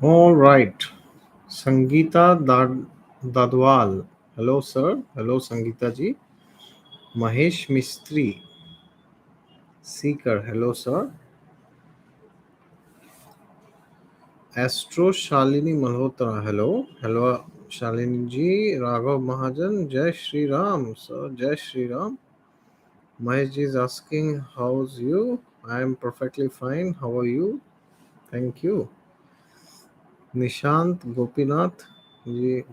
All right. Dadwal. Hello, sir. Hello, Sangeeta ji. Mahesh Mistri. Seeker. Hello, sir. Astro Shalini Malhotra. Hello. Hello, Shalini ji. Raghav Mahajan. Jai Shri Ram. Sir, Jai Shri Ram. Mahesh ji is asking, how's you? I am perfectly fine. How are you? Thank you. Nishant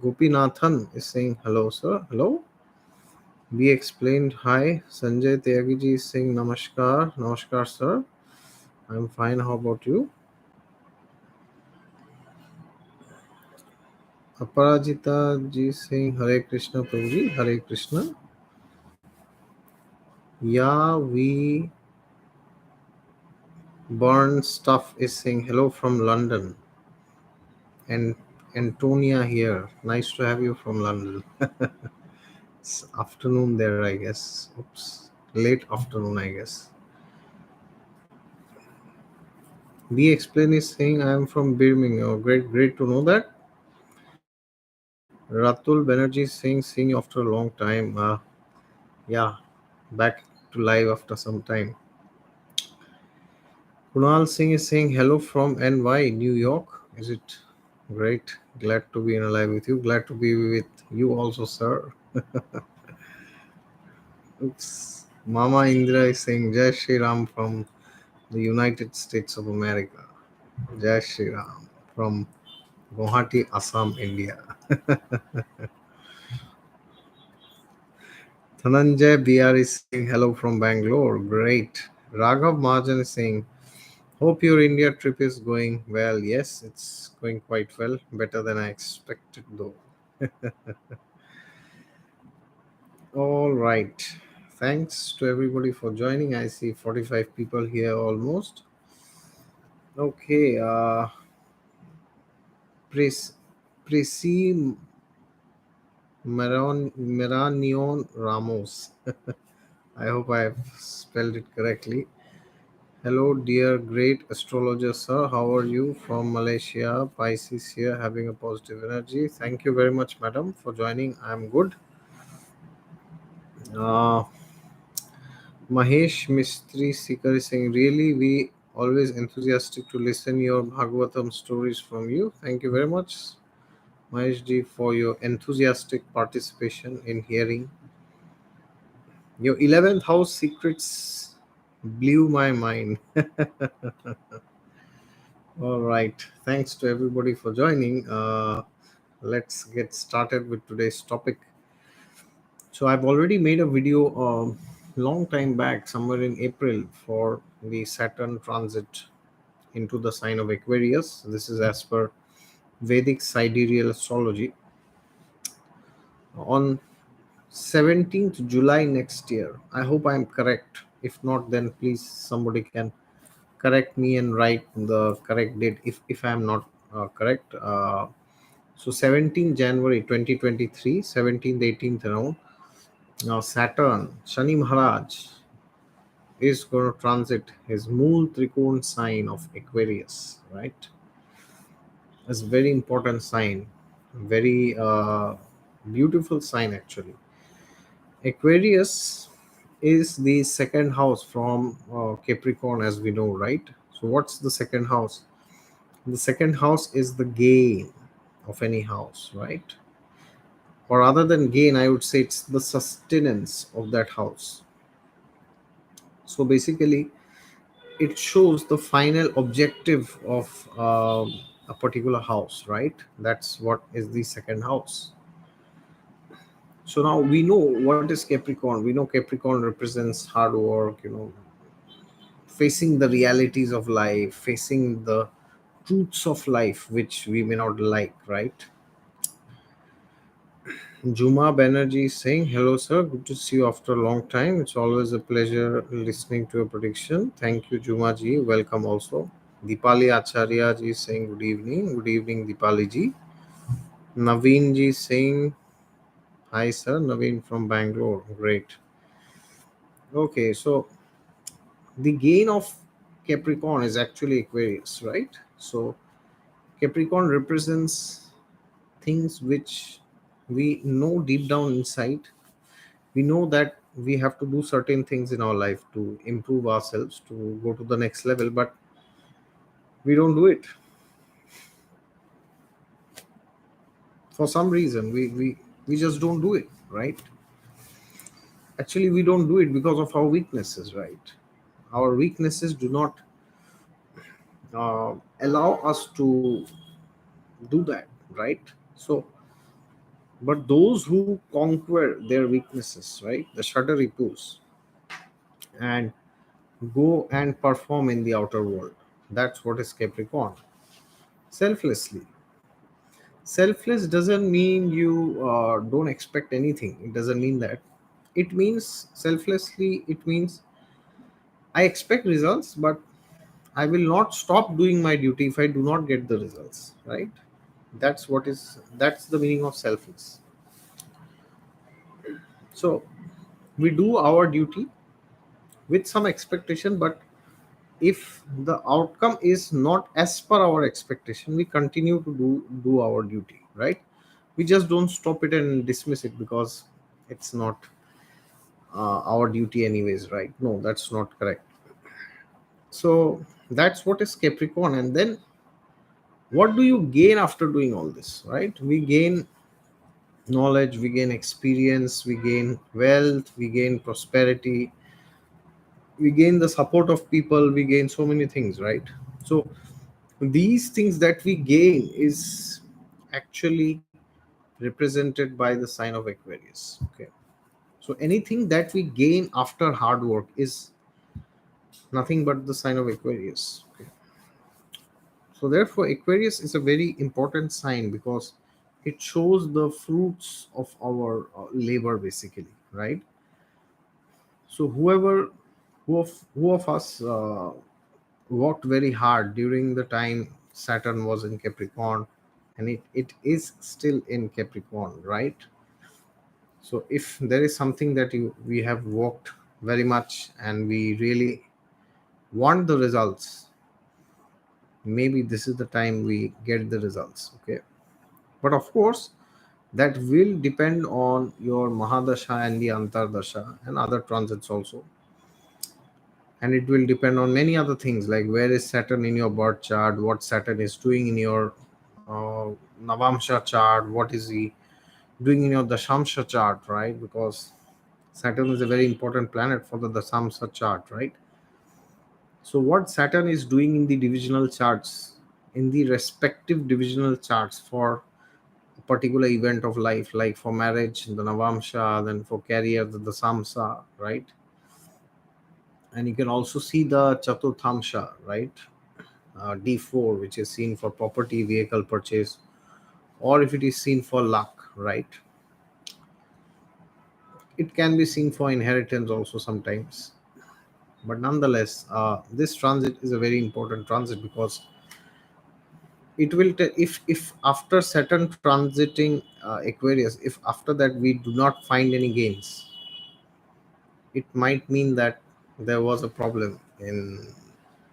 Gopinathan is saying hello, sir. Hello. Be explained. Hi. Sanjay Tyagi ji is saying namaskar. Namaskar, sir. I'm fine. How about you? Aparajita ji is saying Hare Krishna, Prabhuji. Hare Krishna. Yeah, we burn stuff is saying hello from London. And Antonia here. Nice to have you from London. It's afternoon there, I guess. Oops. Late afternoon, I guess. Be explain is saying I am from Birmingham. Oh, great to know that. Ratul Banerjee is saying seeing you after a long time. Yeah, back to live after some time. Kunal Singh is saying hello from NY, New York. Is it great? Glad to be in a live with you. Glad to be with you also, sir. Oops. Mama Indra is saying Jai Shri Ram from the United States of America. Jai Shri Ram from Guwahati, Assam, India. Dhananjay BR is saying hello from Bangalore. Great. Raghav Mahajan is saying, hope your India trip is going well. Yes, it's going quite well. Better than I expected, though. All right. Thanks to everybody for joining. I see 45 people here almost. Okay. Pres- Presi Meranion Ramos. I hope I have spelled it correctly. Hello, dear great astrologer, sir. How are you from Malaysia? Pisces here, having a positive energy. Thank you very much, madam, for joining. I'm good. Uh, Mahesh Mistri Sikar is saying, really, we always enthusiastic to listen your Bhagavatam stories from you. Thank you very much, Mahesh ji, for your enthusiastic participation in hearing. Your 11th house secrets blew my mind. All right. Thanks to everybody for joining. Let's get started with today's topic. So I've already made a video long time back, somewhere in April, for the Saturn transit into the sign of Aquarius. This is as per Vedic sidereal astrology. On 17th July next year. I hope I'm correct. If not, then please somebody can correct me and write the correct date if I'm not correct. So 17th January 2023, 17th, 18th around. Now Saturn, Shani Maharaj, is going to transit his Mool Trikon sign of Aquarius, right? It's a very important sign, very beautiful sign actually. Aquarius is the second house from Capricorn, as we know, right? So what's the second house? The second house is the gain of any house, right? Or other than gain, I would say it's the sustenance of that house. So basically, it shows the final objective of a particular house, right? That's what is the second house. So now we know what is Capricorn. We know Capricorn represents hard work, facing the realities of life, facing the truths of life which we may not like, right? Juma Banerjee is saying, hello, sir. Good to see you after a long time. It's always a pleasure listening to a prediction. Thank you, Juma ji. Welcome also. Dipali Acharya ji is saying, good evening. Good evening, Dipali ji. Naveen ji is saying, hi, sir. Naveen from Bangalore. Great. Okay, so the gain of Capricorn is actually Aquarius, right? So Capricorn represents things which we know deep down inside. We know that we have to do certain things in our life to improve ourselves, to go to the next level, but we don't do it. For some reason, we just don't do it, right? Actually, we don't do it because of our weaknesses, right? Our weaknesses do not allow us to do that, right? So but those who conquer their weaknesses, right, the shutter repose and go and perform in the outer world, that's what is Capricorn. Selflessly. Selfless doesn't mean you don't expect anything. It doesn't mean that. It means selflessly, it means I expect results, but I will not stop doing my duty if I do not get the results, right? That's the meaning of selfless. So we do our duty with some expectation, but if the outcome is not as per our expectation, we continue to do our duty, right? We just don't stop it and dismiss it because it's not our duty anyways, right? No, that's not correct. So that's what is Capricorn. And then what do you gain after doing all this, right? We gain knowledge, we gain experience, we gain wealth, we gain prosperity, we gain the support of people, we gain so many things, right? So these things that we gain is actually represented by the sign of Aquarius. Okay, so anything that we gain after hard work is nothing but the sign of Aquarius. Okay, so therefore Aquarius is a very important sign because it shows the fruits of our labor basically, right? So who of us worked very hard during the time Saturn was in Capricorn, and it is still in Capricorn, right? So if there is something that we have worked very much and we really want the results, maybe this is the time we get the results. Okay, but of course that will depend on your Mahadasha and the Antardasha and other transits also, and it will depend on many other things like where is Saturn in your birth chart, what Saturn is doing in your uh, Navamsha chart, what is he doing in your Dashamsha chart, right? Because Saturn is a very important planet for the Dasamsa chart, right? So what Saturn is doing in the divisional charts, in the respective divisional charts for a particular event of life, like for marriage, the Navamsha, then for career, the Dasamsa, right? And you can also see the Chaturthamsha, right? D4, which is seen for property, vehicle purchase, or if it is seen for luck, right? It can be seen for inheritance also sometimes. But nonetheless, this transit is a very important transit because it will if after Saturn transiting Aquarius, if after that we do not find any gains, it might mean that there was a problem in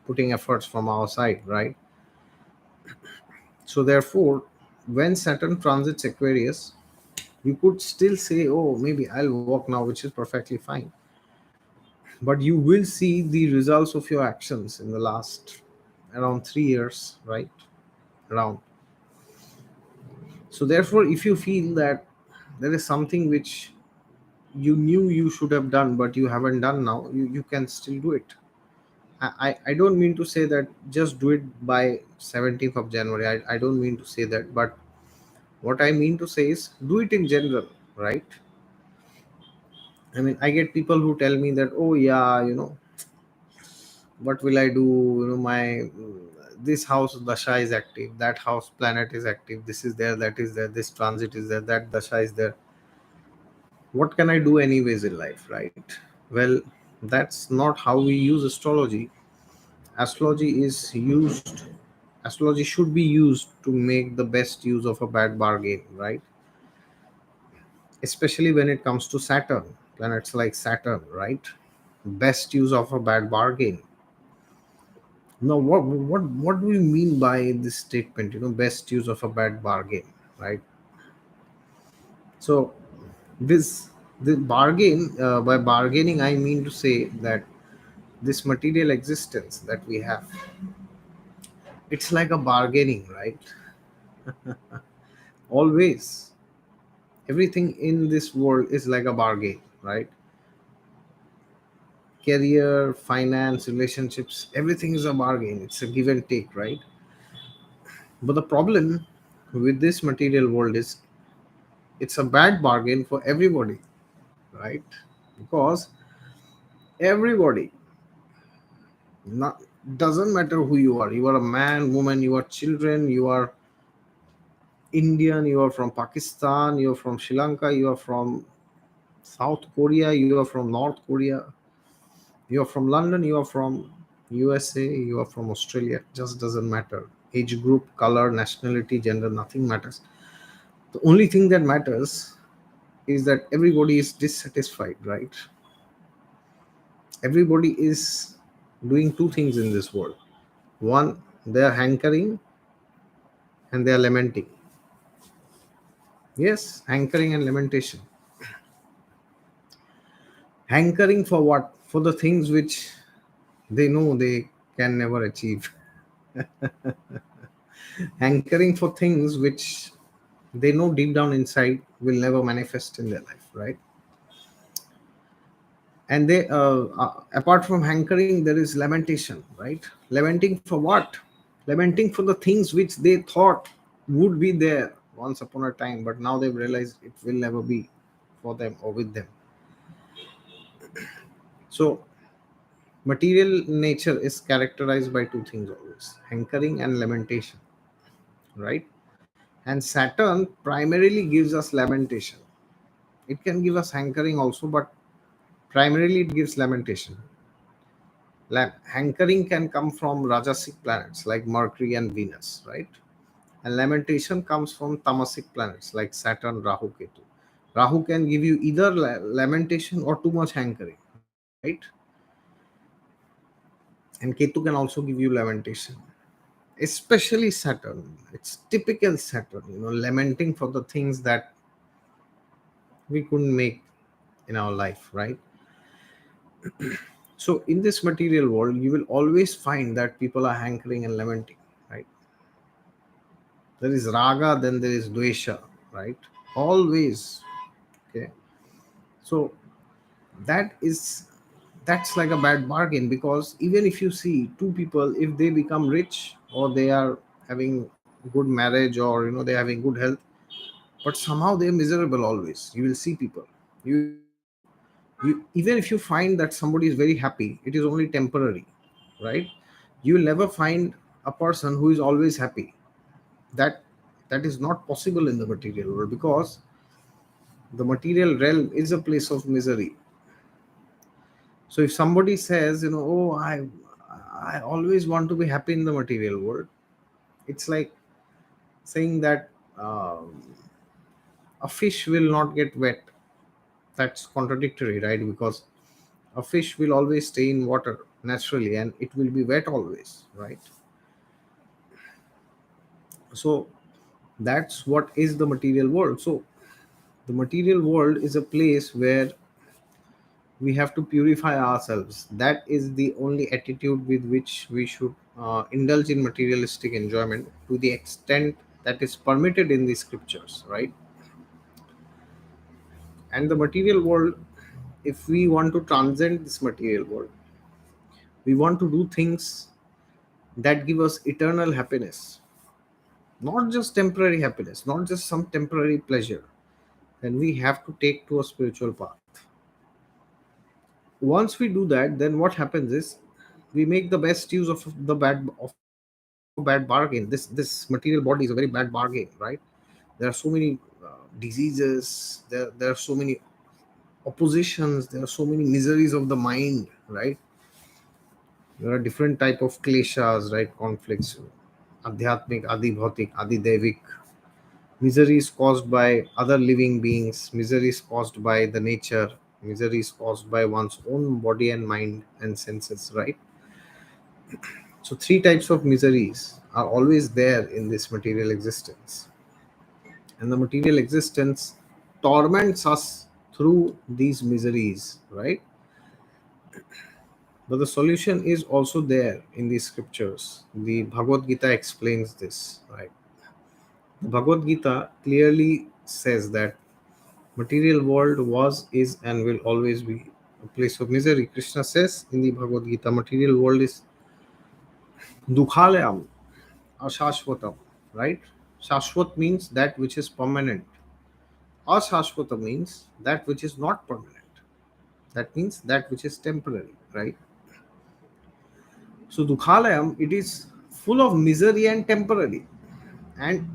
putting efforts from our side, right? So therefore, when Saturn transits Aquarius, you could still say, oh, maybe I'll walk now, which is perfectly fine, but you will see the results of your actions in the last around 3 years, right? Around. So therefore, if you feel that there is something which you knew you should have done but you haven't done now, you can still do it. I don't mean to say that just do it by 17th of January. I don't mean to say that, but what I mean to say is do it in general, right? I mean, I get people who tell me that, oh yeah, what will I do? My this house dasha is active, that house planet is active, this is there, that is there, this transit is there, that dasha is there. What can I do anyways in life, right? Well, that's not how we use astrology. Astrology is used Astrology should be used to make the best use of a bad bargain, right? Especially when it comes to Saturn, planets like Saturn, right? Best use of a bad bargain. Now, what do we mean by this statement? Best use of a bad bargain, right? So, this the bargain by bargaining, I mean to say that this material existence that we have, it's like a bargaining, right? Always, everything in this world is like a bargain, right? Career, finance, relationships, everything is a bargain. It's a give and take, right? But the problem with this material world is it's a bad bargain for everybody, right? Because everybody, not doesn't matter who you are a man, woman, you are children, you are Indian, you are from Pakistan, you are from Sri Lanka, you are from South Korea, you are from North Korea, you are from London, you are from USA, you are from Australia. Just doesn't matter. Age group, color, nationality, gender, nothing matters. The only thing that matters is that everybody is dissatisfied, right? Everybody is doing two things in this world. One, they are hankering and they are lamenting. Yes, hankering and lamentation. Hankering for what? For the things which they know they can never achieve. Hankering for things which they know deep down inside will never manifest in their life, right? And they apart from hankering, there is lamentation, right? Lamenting for what? Lamenting for the things which they thought would be there once upon a time, but now they've realized it will never be for them or with them. So material nature is characterized by two things always: hankering and lamentation, right? And Saturn primarily gives us lamentation. It can give us hankering also, but primarily it gives lamentation. Hankering can come from rajasic planets like Mercury and Venus, right? And lamentation comes from tamasic planets like Saturn, Rahu, Ketu. Rahu can give you either lamentation or too much hankering, right? And Ketu can also give you lamentation, especially Saturn. It's typical Saturn, lamenting for the things that we couldn't make in our life, right? So in this material world, you will always find that people are hankering and lamenting, right? There is raga, then there is dvesha, right? Always. Okay. So that is that's like a bad bargain, because even if you see two people, if they become rich or they are having good marriage, or they're having good health, but somehow they're miserable always. You will see people. You even if you find that somebody is very happy, it is only temporary, right? You will never find a person who is always happy. That that is not possible in the material world, because the material realm is a place of misery. So if somebody says, oh, I always want to be happy in the material world, it's like saying that a fish will not get wet. That's contradictory, right? Because a fish will always stay in water naturally and it will be wet always, right? So that's what is the material world. So the material world is a place where we have to purify ourselves. That is the only attitude with which we should indulge in materialistic enjoyment, to the extent that is permitted in the scriptures, right? And the material world, if we want to transcend this material world, We want to do things that give us eternal happiness, not just temporary happiness, not just some temporary pleasure. Then we have to take to a spiritual path. Once we do that, then what happens is we make the best use of a bad bargain. This material body is a very bad bargain, right? There are so many diseases. There are so many oppositions. There are so many miseries of the mind, right? There are different type of kleshas, right? Conflicts, adhyatmic, adi bhautik, adi devik. Misery is caused by other living beings. Misery is caused by the nature. Misery is caused by one's own body and mind and senses, right? So three types of miseries are always there in this material existence. And the material existence torments us through these miseries, right? But the solution is also there in the scriptures. The Bhagavad Gita explains this, right? The Bhagavad Gita clearly says that material world was, is, and will always be a place of misery. Krishna says in the Bhagavad Gita, material world is dukhalayam, ashashvatam, right? Shashvat means that which is permanent. Ashashvata means that which is not permanent. That means that which is temporary, right? So dukhalayam, it is full of misery and temporary. And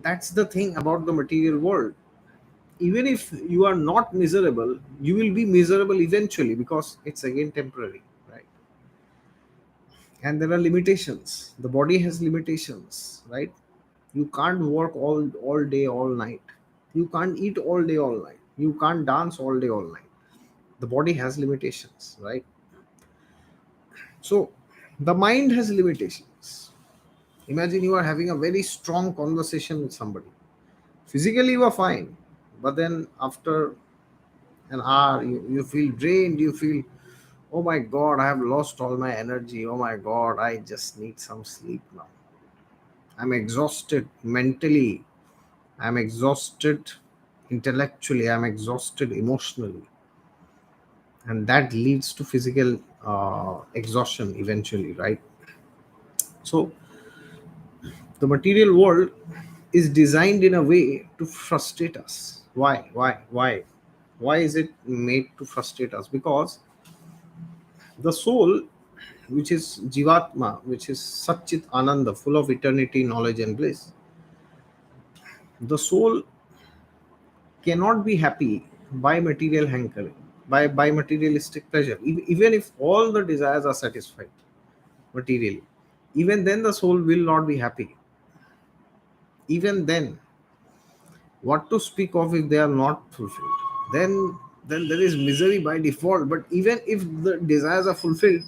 that's the thing about the material world. Even if you are not miserable, you will be miserable eventually because it's again temporary, right? And there are limitations. The body has limitations, right? You can't work all day, all night. You can't eat all day, all night. You can't dance all day, all night. The body has limitations, right? So the mind has limitations. Imagine you are having a very strong conversation with somebody. Physically you are fine, but then after an hour you feel drained. You feel, oh my god, I have lost all my energy. Oh my god, I just need some sleep now. I'm exhausted mentally. I'm exhausted intellectually. I'm exhausted emotionally. And that leads to physical exhaustion eventually, right? So the material world is designed in a way to frustrate us. Why is it made to frustrate us? Because the soul, which is jivatma, which is satchit ananda, full of eternity, knowledge and bliss, the soul cannot be happy by material hankering, by materialistic pleasure. Even if all the desires are satisfied materially, even then the soul will not be happy. Even then, what to speak of if they are not fulfilled? Then there is misery by default. But even if the desires are fulfilled,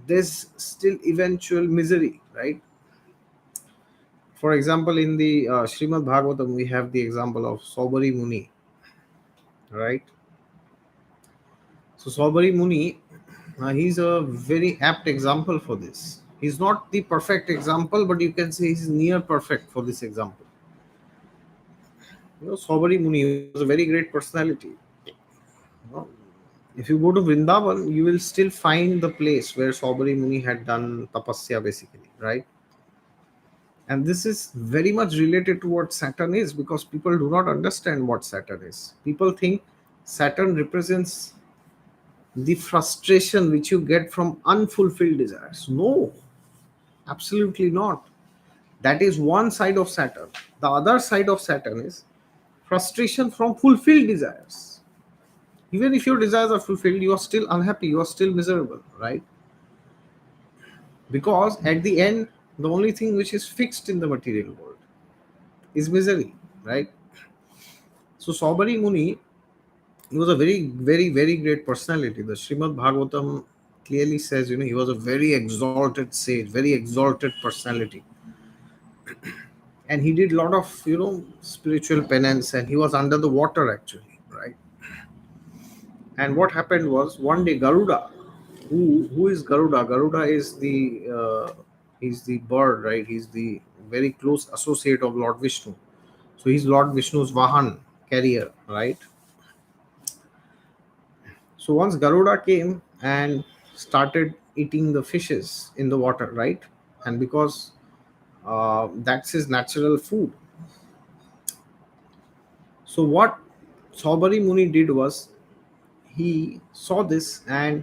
there's still eventual misery, right? For example, in the Srimad Bhagavatam, we have the example of Saubari Muni, right? So Saubari Muni, he's a very apt example for this. He's not the perfect example, but you can say he's near perfect for this example. Saubari Muni was a very great personality. You know, if you go to Vrindavan, you will still find the place where Saubari Muni had done tapasya, basically, right? And this is very much related to what Saturn is, because people do not understand what Saturn is. People think Saturn represents the frustration which you get from unfulfilled desires. No, absolutely not. That is one side of Saturn. The other side of Saturn is frustration from fulfilled desires. Even if your desires are fulfilled, you are still unhappy, you are still miserable, right? Because at the end, the only thing which is fixed in the material world is misery, right? So Saubari Muni, he was a very, very, very great personality. The Srimad Bhagavatam clearly says, he was a very exalted sage, very exalted personality. And he did a lot of, spiritual penance, and he was under the water actually, right? And what happened was, one day Garuda, who is Garuda? Garuda is he's the bird, right? He's the very close associate of Lord Vishnu. So he's Lord Vishnu's Vahan, carrier, right? So once Garuda came and started eating the fishes in the water, right? And because that's his natural food. So what Saubari Muni did was, he saw this and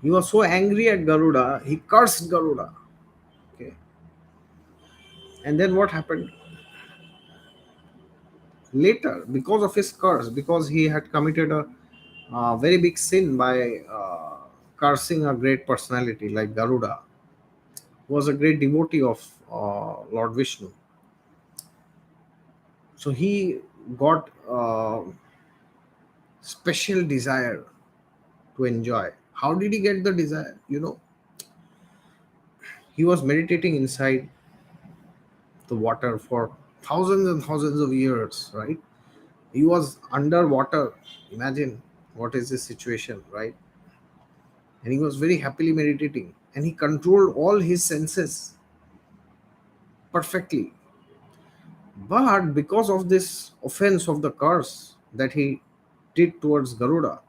he was so angry at Garuda, he cursed Garuda. Okay. And then what happened? Later, because of his curse, because he had committed a very big sin by cursing a great personality like Garuda, who was a great devotee of Lord Vishnu. So he got special desire to enjoy. How did he get the desire? He was meditating inside the water for thousands and thousands of years, right? He was underwater. Imagine what is this situation, right? And he was very happily meditating and he controlled all his senses perfectly. But because of this offense of the curse that he did towards Garuda,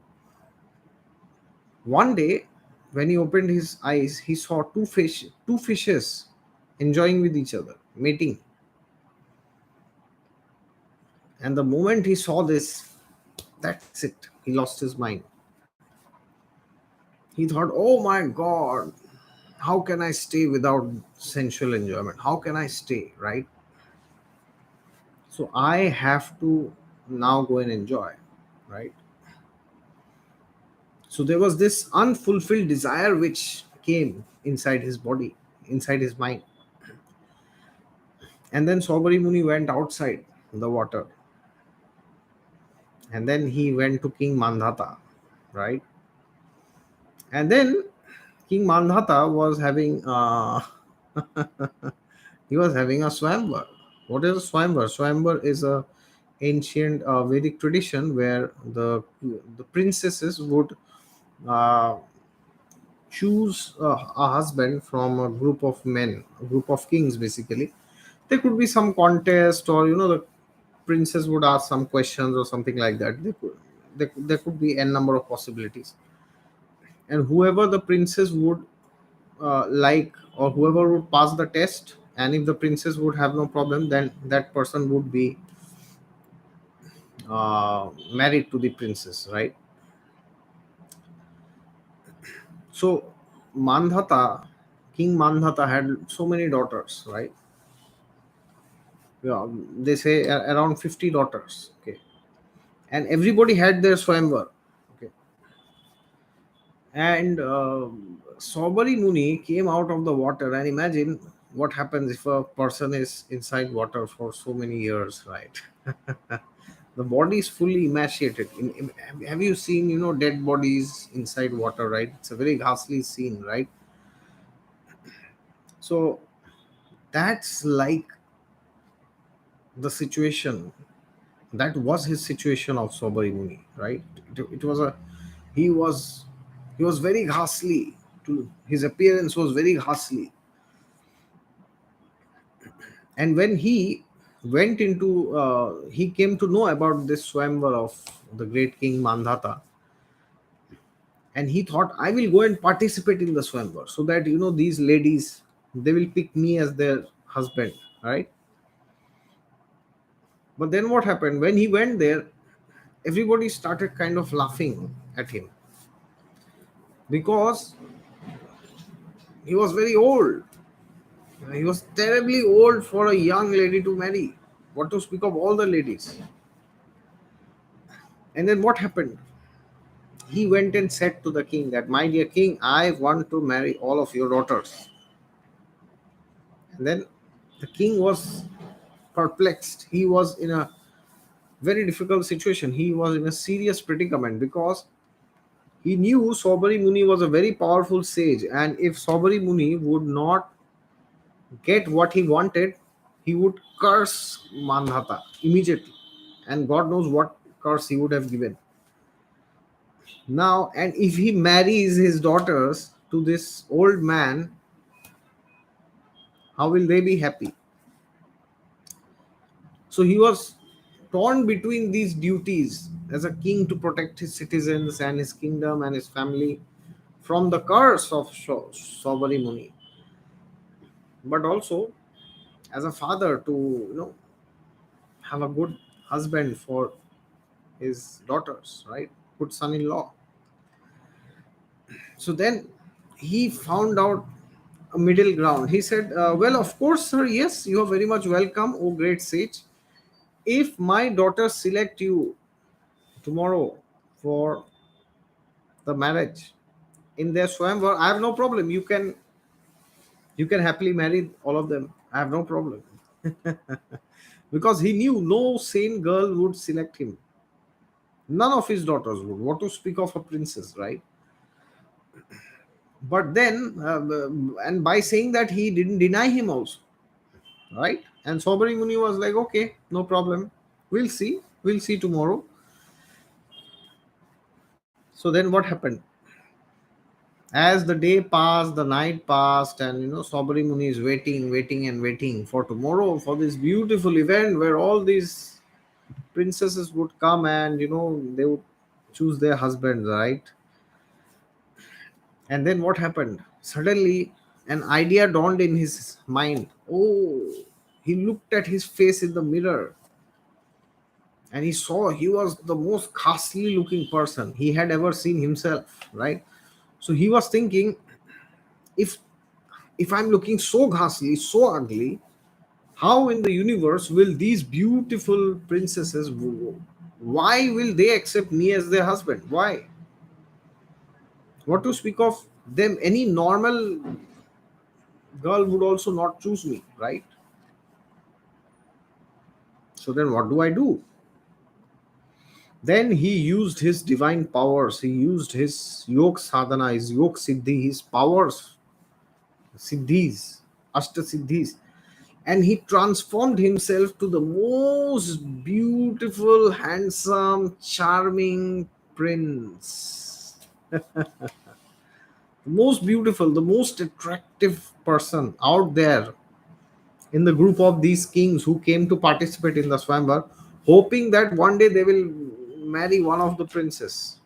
one day when he opened his eyes, he saw two fishes enjoying with each other, mating. And the moment he saw this, that's it. He lost his mind. He thought, oh my God, how can I stay without sensual enjoyment? How can I stay, right? So I have to now go and enjoy, right? So there was this unfulfilled desire which came inside his body, inside his mind. And then Saubari Muni went outside the water. And then he went to King Mandhata, right? And then King Mandhata was having he was having a swambar. What is a swambar? Swambar is a ancient Vedic tradition where the princesses would uh, choose a husband from a group of men, a group of kings, basically. There could be some contest, or the princess would ask some questions or something like that. There could be n number of possibilities, and whoever the princess would like, or whoever would pass the test, and if the princess would have no problem, then that person would be married to the princess, right? So Mandhata, King Mandhata had so many daughters, right? Yeah, they say around 50 daughters. Okay. And everybody had their swamvar. Okay. And Saubari Muni came out of the water, and imagine what happens if a person is inside water for so many years, right? The body is fully emaciated. Have you seen, dead bodies inside water, right? It's a very ghastly scene, right? So that's like the situation. That was his situation of Saubari Muni, right? It was a he was he was very ghastly. His appearance was very ghastly. And when he came to know about this swamvar of the great king Mandhata, and he thought, I will go and participate in the swamvar so that these ladies, they will pick me as their husband, right? But then what happened when he went there? Everybody started kind of laughing at him because he was very old. He was terribly old for a young lady to marry. What to speak of all the ladies? And then what happened? He went and said to the king that, my dear king, I want to marry all of your daughters. And then the king was perplexed. He was in a very difficult situation. He was in a serious predicament because he knew Saubari Muni was a very powerful sage. And if Saubari Muni would not get what he wanted, he would curse Mandhata immediately. And God knows what curse he would have given. Now, and if he marries his daughters to this old man, how will they be happy? So he was torn between these duties as a king to protect his citizens and his kingdom and his family from the curse of Saubari Muni, but also as a father to have a good husband for his daughters, right? Good son-in-law. So then he found out a middle ground. He said, "Well, of course, sir. Yes, you are very much welcome, oh great sage. If my daughters select you tomorrow for the marriage in their swamvar, I have no problem. You can happily marry all of them. I have no problem." Because he knew no sane girl would select him. None of his daughters would. What to speak of a princess, right? But then, and by saying that, he didn't deny him also, right? And Sobari Muni was like, okay, no problem. We'll see tomorrow. So then what happened? As the day passed, the night passed, and Sobari Muni is waiting and waiting for tomorrow, for this beautiful event where all these princesses would come and they would choose their husbands, right? And then what happened? Suddenly, an idea dawned in his mind. Oh, he looked at his face in the mirror and he saw he was the most ghastly looking person he had ever seen himself, right? So he was thinking, if I'm looking so ghastly, so ugly, how in the universe will these beautiful princesses, why will they accept me as their husband? Why? What to speak of them? Any normal girl would also not choose me, right? So then what do I do? Then he used his divine powers. He used his yoga sadhana, his yoga siddhi, his powers, siddhis, ashta siddhis, and he transformed himself to the most beautiful, handsome, charming prince. The most beautiful, the most attractive person out there in the group of these kings who came to participate in the Swamvar, hoping that one day they will marry one of the princes.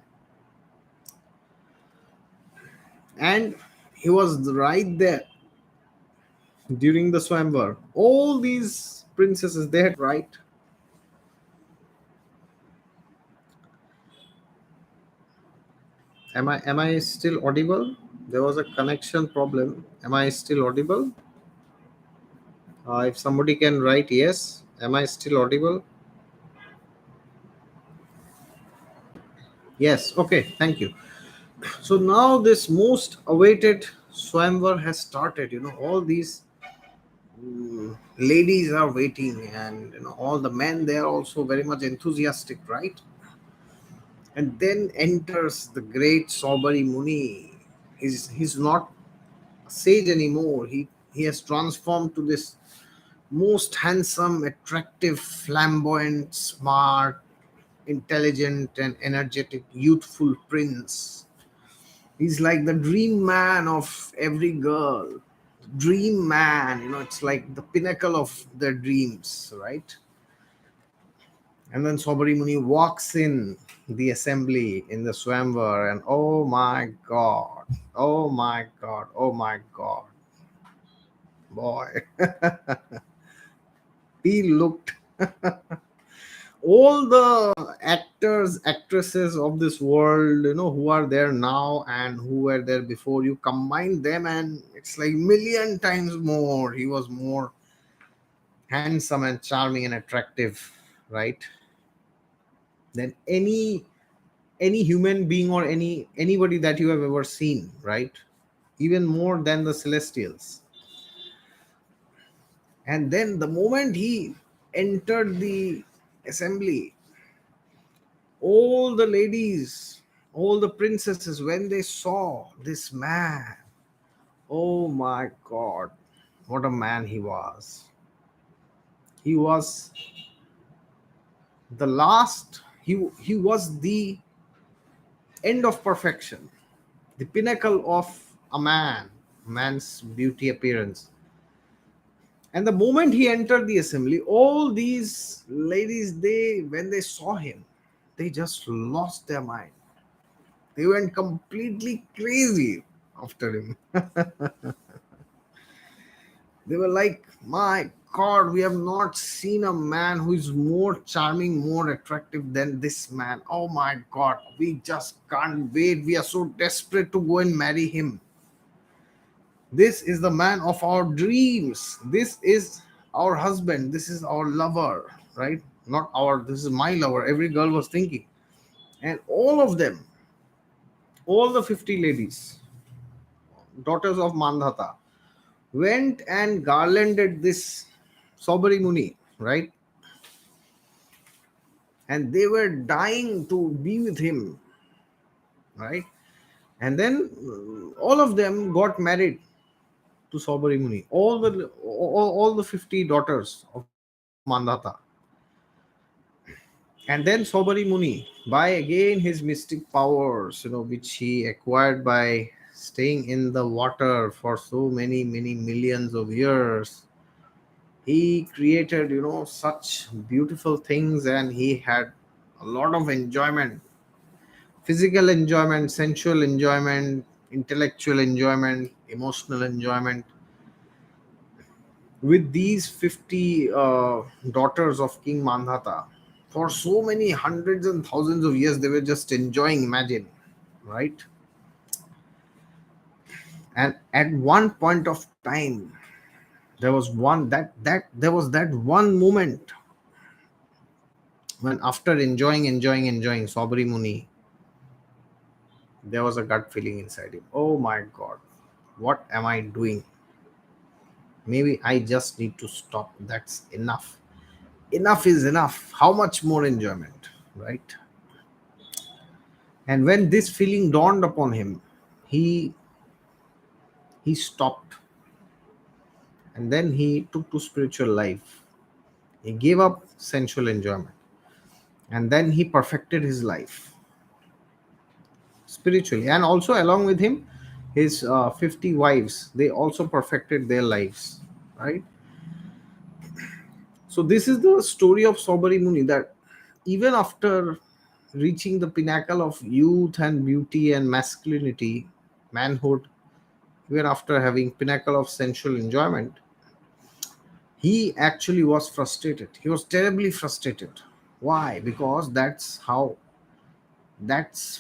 And he was right there during the Swamvar. All these princesses, they had right. Am I still audible? There was a connection problem. Am I still audible? If somebody can write yes, am I still audible? Yes. Okay. Thank you. So now this most awaited Swamvar has started. All these ladies are waiting, and all the men, they are also very much enthusiastic, right? And then enters the great Saubari Muni. He's not a sage anymore. He has transformed to this most handsome, attractive, flamboyant, smart, intelligent, and energetic, youthful prince. He's like the dream man of every girl. Dream man, it's like the pinnacle of their dreams, right? And then Sobari Muni walks in the assembly in the Swamvar, and oh my god, oh my god, oh my god, boy, he looked, all the actors, actresses of this world, who are there now and who were there before, you combine them and it's like million times more. He was more handsome and charming and attractive, right? Than any human being or anybody that you have ever seen, right? Even more than the celestials. And then the moment he entered the assembly, all the ladies, all the princesses, when they saw this man, oh my god, what a man he was. He was the last, he was the end of perfection, the pinnacle of a man's beauty appearance. And the moment he entered the assembly, all these ladies, they when they saw him, they just lost their mind. They went completely crazy after him. They were like, my God, we have not seen a man who is more charming, more attractive than this man. Oh my God, we just can't wait. We are so desperate to go and marry him. This is the man of our dreams. This is our husband. This is our lover, right? Not our, this is my lover. Every girl was thinking. And all of them, all the 50 ladies, daughters of Mandhata, went and garlanded this Sobari Muni, right? And they were dying to be with him, right? And then all of them got married to Sobari Muni. All the 50 daughters of Mandhata. And then Sobari Muni, by again his mystic powers, which he acquired by staying in the water for so many millions of years, he created, such beautiful things, and he had a lot of enjoyment, physical enjoyment, sensual enjoyment, intellectual enjoyment, emotional enjoyment with these 50 daughters of King Mandhata. For so many hundreds and thousands of years, they were just enjoying, imagine, right? And at one point of time, there was that one moment when, after enjoying Sobri Muni, there was a gut feeling inside him. Oh my God, what am I doing? Maybe I just need to stop. That's enough. Enough is enough. How much more enjoyment, right? And when this feeling dawned upon him, he he stopped, and then he took to spiritual life. He gave up sensual enjoyment, and then he perfected his life spiritually. And also, along with him, his 50 wives, they also perfected their lives, right? So this is the story of Sobari Muni, that even after reaching the pinnacle of youth and beauty and masculinity, manhood, even after having pinnacle of sensual enjoyment, he actually was frustrated. He was terribly frustrated. Why? Because that's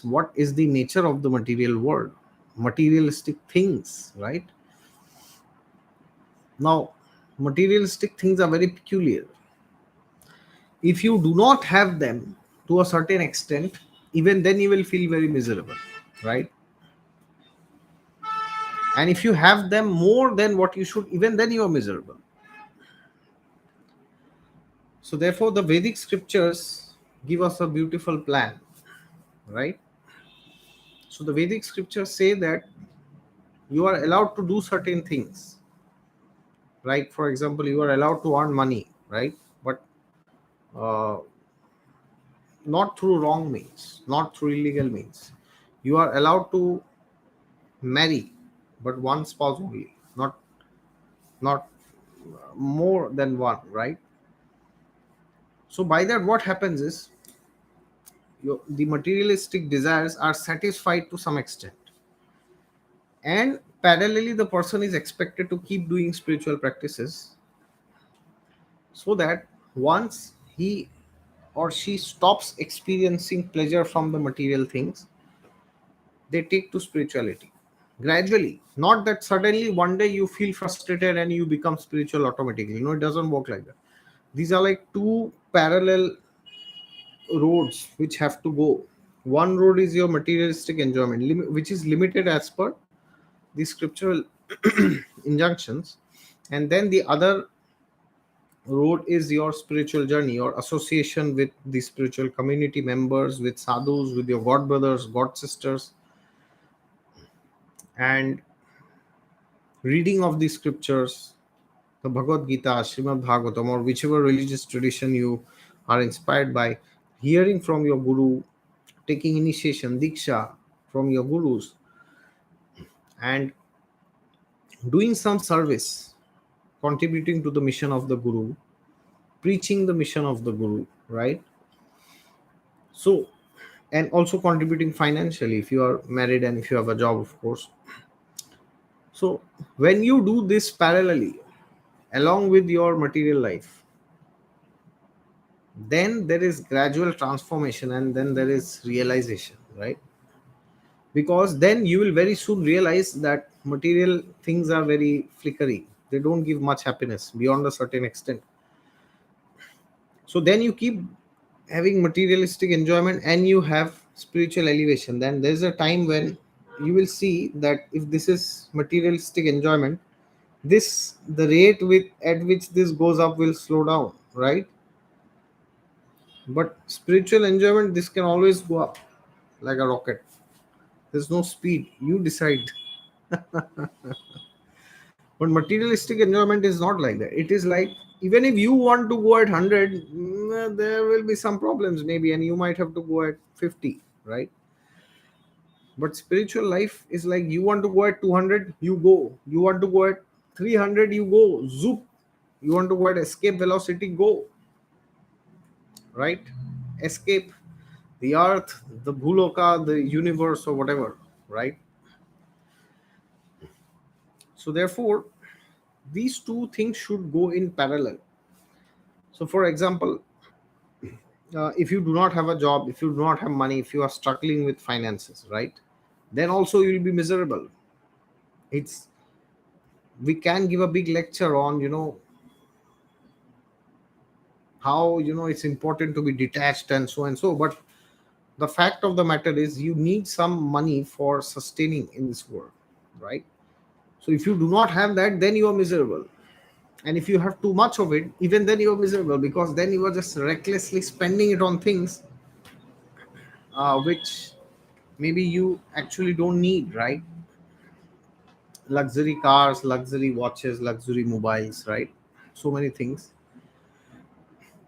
what is the nature of the material world, materialistic things, right? Now, materialistic things are very peculiar. If you do not have them to a certain extent, even then you will feel very miserable, right? And if you have them more than what you should, even then you are miserable. So therefore the Vedic scriptures give us a beautiful plan, right? So the Vedic scriptures say that you are allowed to do certain things, right? For example, you are allowed to earn money, right? But uh, not through wrong means, not through illegal means. You are allowed to marry, but one spouse only, not more than one, right? So by that, what happens is the materialistic desires are satisfied to some extent, and parallelly, the person is expected to keep doing spiritual practices, so that once he or she stops experiencing pleasure from the material things, they take to spirituality gradually. Not that suddenly one day you feel frustrated and you become spiritual automatically. No, it doesn't work like that. These are like two parallel roads which have to go. One road is your materialistic enjoyment, which is limited as per the scriptural injunctions, and then the other road is your spiritual journey, your association with the spiritual community members, with sadhus, with your god brothers, god sisters, and reading of the scriptures, the Bhagavad Gita, Srimad Bhagavatam, or whichever religious tradition you are inspired by, hearing from your guru, taking initiation, diksha from your gurus, and doing some service, contributing to the mission of the guru, preaching the mission of the guru, right? So and also contributing financially if you are married and if you have a job, of course. So when you do this parallelly along with your material life, then there is gradual transformation and then there is realization, right? Because then you will very soon realize that material things are very flickery, they don't give much happiness beyond a certain extent. So then you keep having materialistic enjoyment and you have spiritual elevation, then there's a time when you will see that if this is materialistic enjoyment, this the rate with at which this goes up will slow down, right? But spiritual enjoyment, this can always go up like a rocket. There's no speed, you decide. But materialistic enjoyment is not like that. It is like, even if you want to go at 100, there will be some problems maybe, and you might have to go at 50, right? But spiritual life is like, you want to go at 200, you go. You want to go at 300, you go. Zoop. You want to go at escape velocity, go. Right? Escape the earth, the bhuloka, the universe, or whatever. Right? So, therefore, these two things should go in parallel. So, for example, if you do not have a job, if you do not have money, if you are struggling with finances, right, then also you will be miserable. It's, we can give a big lecture on, how, it's important to be detached and so, but the fact of the matter is you need some money for sustaining in this world, right? So if you do not have that, then you are miserable. And if you have too much of it, even then you are miserable, because then you are just recklessly spending it on things which maybe you actually don't need, right? Luxury cars, luxury watches, luxury mobiles, right? So many things.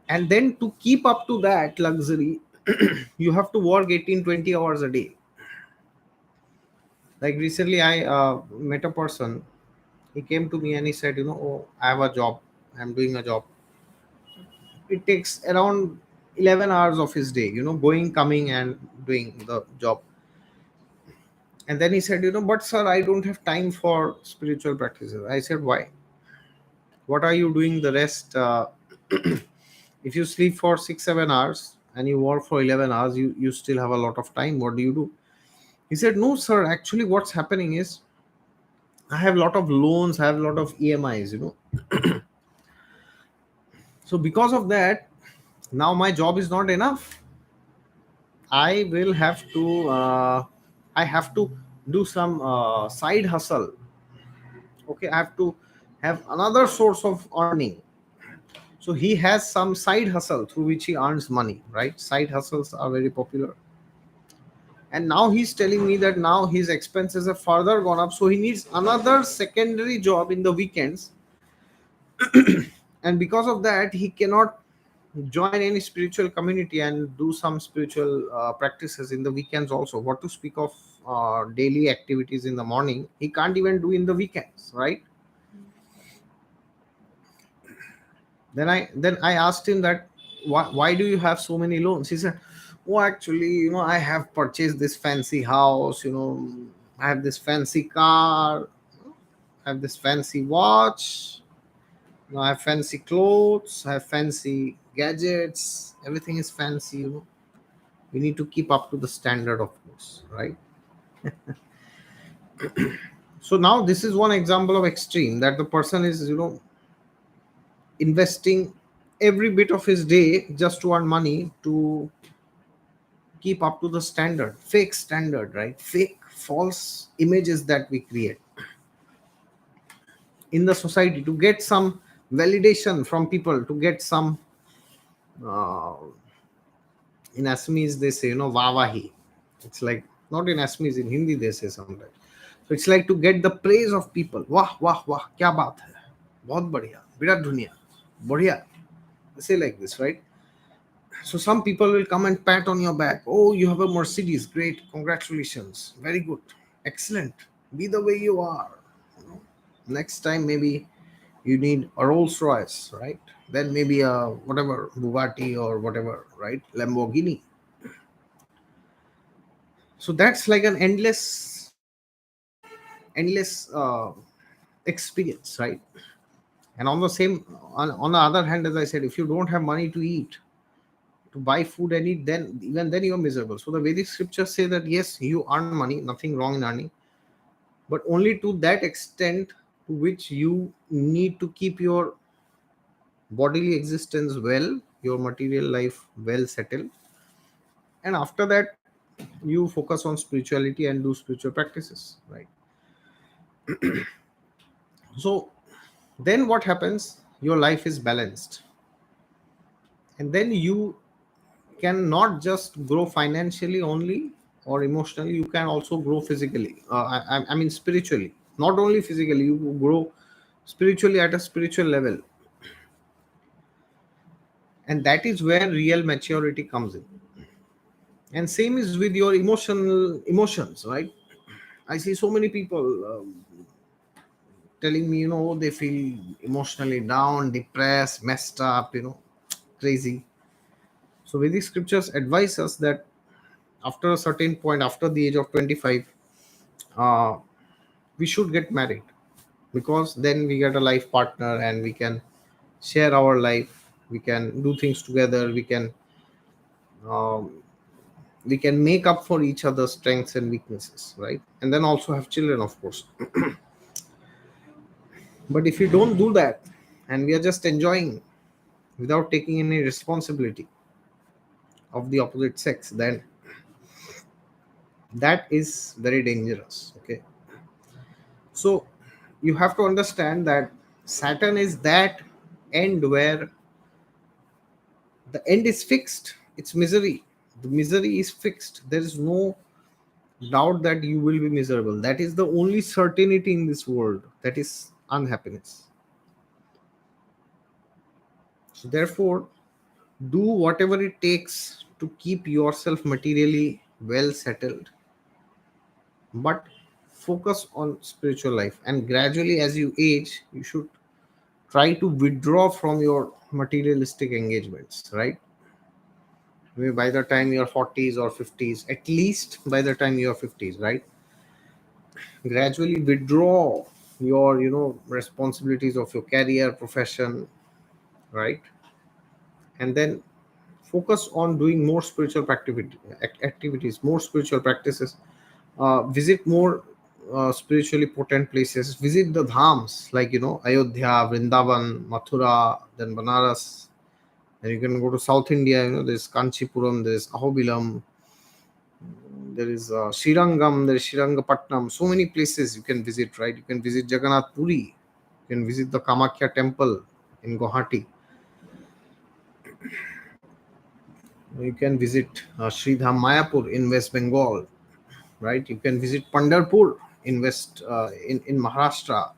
And then to keep up to that luxury, you have to work 18-20 hours a day. Like recently, I met a person. He came to me and he said, oh, I have a job. I'm doing a job. It takes around 11 hours of his day, going, coming, and doing the job. And then he said, but sir, I don't have time for spiritual practices. I said, why? What are you doing the rest? If you sleep for 6-7 hours and you work for 11 hours, you still have a lot of time. What do you do? He said, no, sir, actually, what's happening is I have a lot of loans, I have a lot of EMIs. So because of that, now my job is not enough. I will have to, I have to do some side hustle. Okay, I have to have another source of earning. So he has some side hustle through which he earns money, right? Side hustles are very popular. And now he's telling me that now his expenses have further gone up. So he needs another secondary job in the weekends. And because of that, he cannot join any spiritual community and do some spiritual practices in the weekends also. What to speak of daily activities in the morning, he can't even do in the weekends, right? Then I asked him that, why do you have so many loans? He said, oh, actually, I have purchased this fancy house, I have this fancy car, I have this fancy watch, I have fancy clothes, I have fancy gadgets, everything is fancy. We need to keep up to the standard, of course, right? So now this is one example of extreme, that the person is, investing every bit of his day just to earn money, to keep up to the standard, fake standard, right? Fake false images that we create in the society to get some validation from people, to get some uh, in Assamese they say, Vavahi. It's like, not in Assamese, in Hindi they say sometimes. So it's like to get the praise of people. Wah, wah, wah, kya baat hai? Bahut badhiya. Birat dunia. Badhiya. They say like this, right? So some people will come and pat on your back. Oh, you have a Mercedes. Great. Congratulations. Very good. Excellent. Be the way you are. You know. Next time, maybe you need a Rolls Royce, right? Then maybe a whatever Bugatti or whatever, right? Lamborghini. So that's like an endless experience, right? And on the same, on the other hand, as I said, if you don't have money to eat, to buy food and eat, then even then you're miserable. So the Vedic scriptures say that yes, you earn money, nothing wrong in earning, but only to that extent to which you need to keep your bodily existence well, your material life well settled, and after that you focus on spirituality and do spiritual practices, right? So then what happens? Your life is balanced, and then you can not just grow financially only or emotionally, you can also grow physically, I mean spiritually, not only physically, you grow spiritually at a spiritual level, and that is where real maturity comes in. And same is with your emotions, right? I see so many people telling me, they feel emotionally down, depressed, messed up, crazy. So Vedic scriptures advise us that after a certain point, after the age of 25, uh, we should get married, because then we get a life partner and we can share our life, we can do things together, um, we can make up for each other's strengths and weaknesses, right? And then also have children, of course. But if we don't do that and we are just enjoying without taking any responsibility of the opposite sex, then that is very dangerous. Okay, so you have to understand that Saturn is that end where the end is fixed. It's misery. The misery is fixed. There is no doubt that you will be miserable. That is the only certainty in this world. That is unhappiness. So therefore, do whatever it takes to keep yourself materially well settled, but focus on spiritual life. And gradually, as you age, you should try to withdraw from your materialistic engagements, right? Maybe by the time you're 40s or 50s, at least by the time you're 50s, right? Gradually withdraw your responsibilities of your career, profession, right? And then focus on doing more spiritual activities, more spiritual practices. Visit more spiritually potent places. Visit the dhams like Ayodhya, Vrindavan, Mathura, then Banaras. Then you can go to South India. There's Kanchipuram, there's Ahobilam, there is Srirangam, there is Srirangapatnam. So many places you can visit, right? You can visit Jagannath Puri. You can visit the Kamakhya temple in Guwahati. You can visit Sridham Mayapur in West Bengal, right? You can visit Pandharpur in in Maharashtra,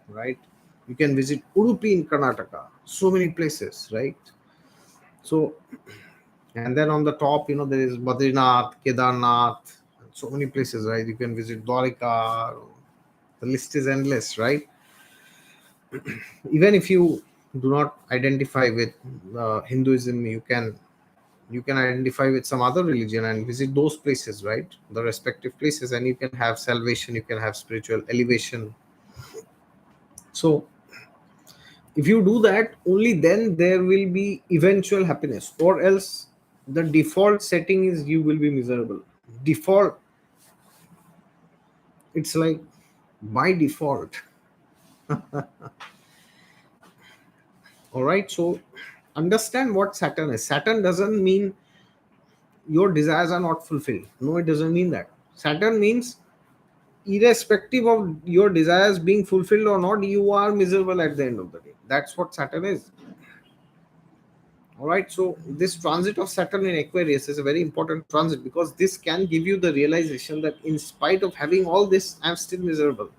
right? You can visit Udupi in Karnataka. So many places, right? So, and then on the top, there is Badrinath, Kedarnath, so many places, right? You can visit Dwarika. The list is endless, right? Even if you do not identify with Hinduism, you can identify with some other religion and visit those places, right? The respective places, and you can have salvation, you can have spiritual elevation. So if you do that, only then there will be eventual happiness, or else the default setting is you will be miserable. Default, it's like by default. All right, so understand what Saturn is. Saturn doesn't mean your desires are not fulfilled. No, it doesn't mean that. Saturn means irrespective of your desires being fulfilled or not, you are miserable at the end of the day. That's what Saturn is. All right, so this transit of Saturn in Aquarius is a very important transit, because this can give you the realization that in spite of having all this, I'm still miserable.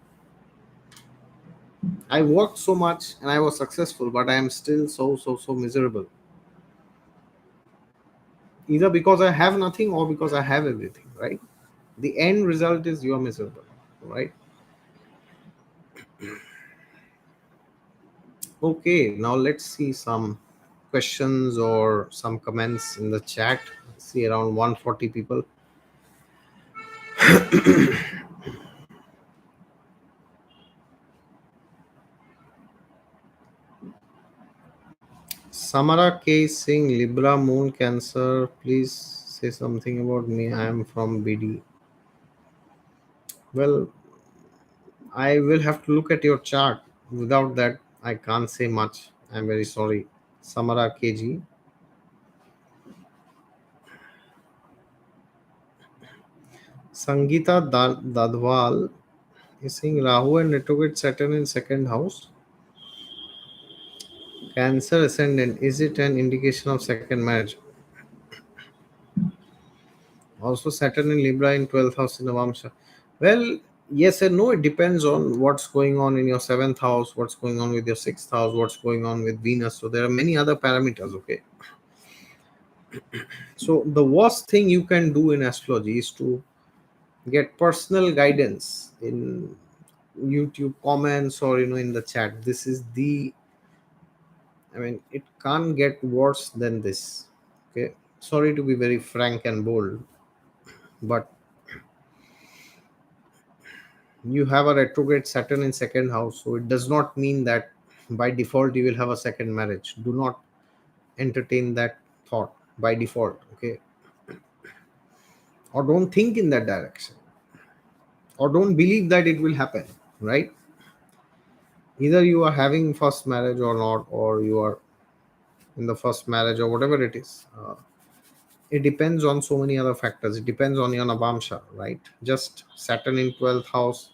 I worked so much and I was successful, but I am still so miserable. Either because I have nothing or because I have everything, right? The end result is you are miserable, right? Okay, now let's see some questions or some comments in the chat. I see around 140 people. Samara K is saying Libra Moon Cancer. Please say something about me. I am from BD. Well, I will have to look at your chart. Without that, I can't say much. I'm very sorry. Samara KG. Sangeeta Dadwal is saying Rahu and retrograde Saturn in second house. Cancer ascendant. Is it an indication of second marriage? Also, Saturn in Libra in 12th house in Navamsha. Well, yes and no. It depends on what's going on in your seventh house, what's going on with your sixth house, what's going on with Venus. So, there are many other parameters. Okay. So, the worst thing you can do in astrology is to get personal guidance in YouTube comments or in the chat. This is the, I mean, it can't get worse than this. Okay. Sorry to be very frank and bold, but you have a retrograde Saturn in second house, so it does not mean that by default you will have a second marriage. Do not entertain that thought by default, okay? Or don't think in that direction, or don't believe that it will happen, right? Either you are having first marriage or not, or you are in the first marriage or whatever it is. It depends on so many other factors. It depends on your Navamsha, right? Just Saturn in 12th house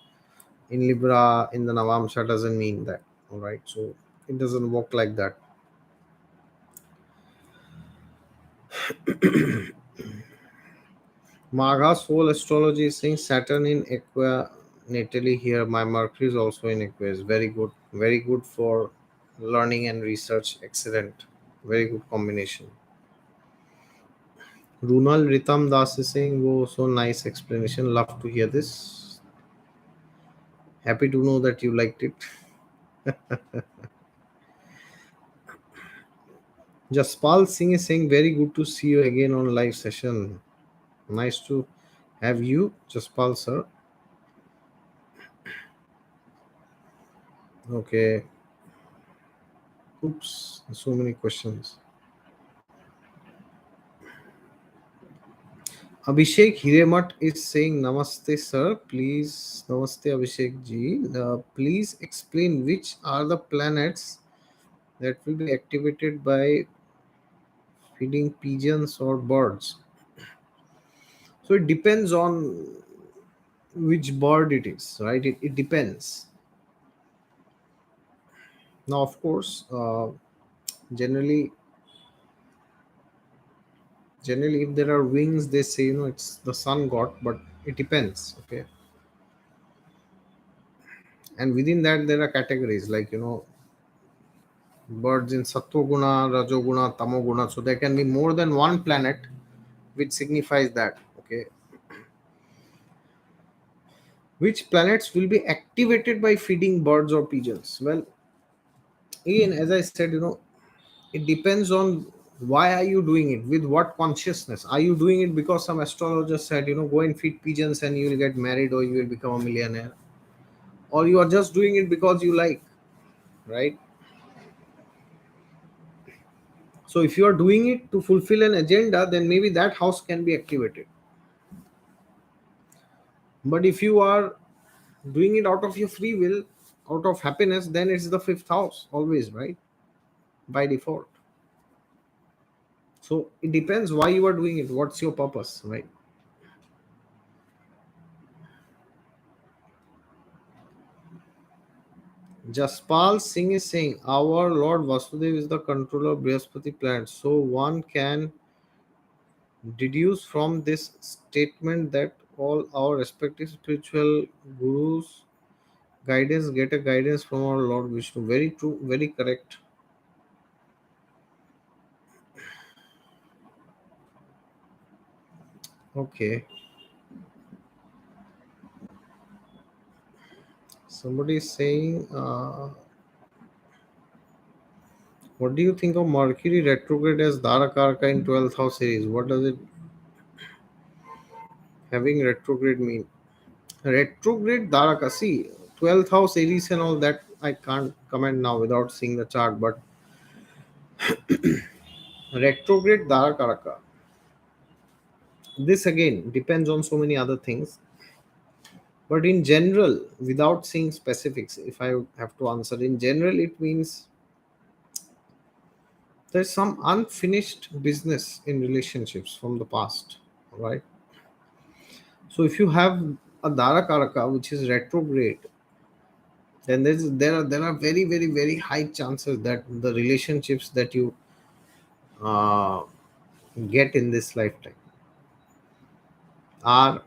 in Libra in the Navamsha doesn't mean that, all right? So it doesn't work like that. Magha's whole astrology is saying Saturn in Aqua natally here. My Mercury is also in Aquarius. Very good. Very good for learning and research. Excellent. Very good combination. Runal Ritam Das is saying, oh, so nice explanation. Love to hear this. Happy to know that you liked it. Jaspal Singh is saying, very good to see you again on live session. Nice to have you, Jaspal sir. Okay. Oops, so many questions. Abhishek Hiremat is saying Namaste, sir. Please, Namaste, Abhishek ji. Please explain which are the planets that will be activated by feeding pigeons or birds. So it depends on which bird it is, right? It depends. Now, of course, generally, generally, if there are wings, they say it's the sun god, but it depends. Okay, and within that there are categories like birds in Sattva-guna, Rajoguna, Tamoguna. So there can be more than one planet which signifies that. Okay. Which planets will be activated by feeding birds or pigeons? Well, again, as I said, it depends on why are you doing it, with what consciousness. Are you doing it because some astrologer said, go and feed pigeons and you will get married or you will become a millionaire? Or you are just doing it because you like, right? So if you are doing it to fulfill an agenda, then maybe that house can be activated. But if you are doing it out of your free will, out of happiness, then it's the fifth house always, right? By default. So it depends why you are doing it, what's your purpose, right? Jaspal Singh is saying our Lord Vasudev is the controller of Brihaspati planet. So one can deduce from this statement that all our respective spiritual gurus guidance get a guidance from our Lord Vishnu. Very true, very correct. Okay. Somebody is saying, what do you think of Mercury retrograde as Dharakarka in 12th house series? What does it Having retrograde mean retrograde Daraka. See, 12th house Aries and all that. I can't comment now without seeing the chart, but retrograde Darakaraka. This again depends on so many other things. But in general, without seeing specifics, if I have to answer, in general, it means there's some unfinished business in relationships from the past, right? So if you have a Darakaraka which is retrograde, then there are very very very high chances that the relationships that you uh, get in this lifetime are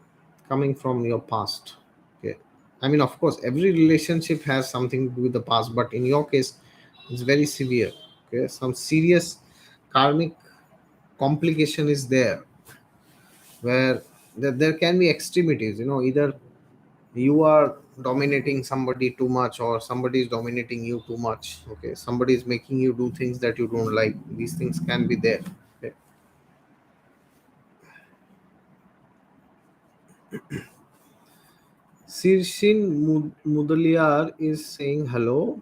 coming from your past. Okay, I mean, of course, every relationship has something to do with the past, but in your case, it's very severe. Okay, some serious karmic complication is there, where there can be extremities. Either you are dominating somebody too much, or somebody is dominating you too much. Okay, somebody is making you do things that you don't like. These things can be there. Okay. Sirshin Mudaliar is saying hello.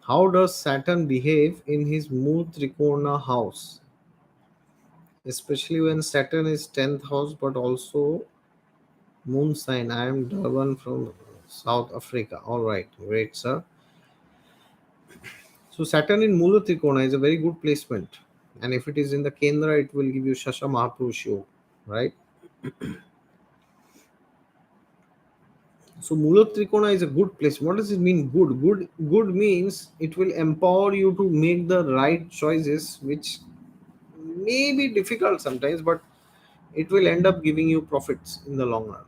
How does Saturn behave in his Mool Trikona house? Especially when Saturn is 10th house, but also moon sign. I am Durban from South Africa. All right, great, sir. So Saturn in Mula Trikona is a very good placement. And if it is in the Kendra, it will give you Shasha Mahapurush Yoga, right? So Mula Trikona is a good place. What does it mean? Good. Good means it will empower you to make the right choices, which may be difficult sometimes, but it will end up giving you profits in the long run.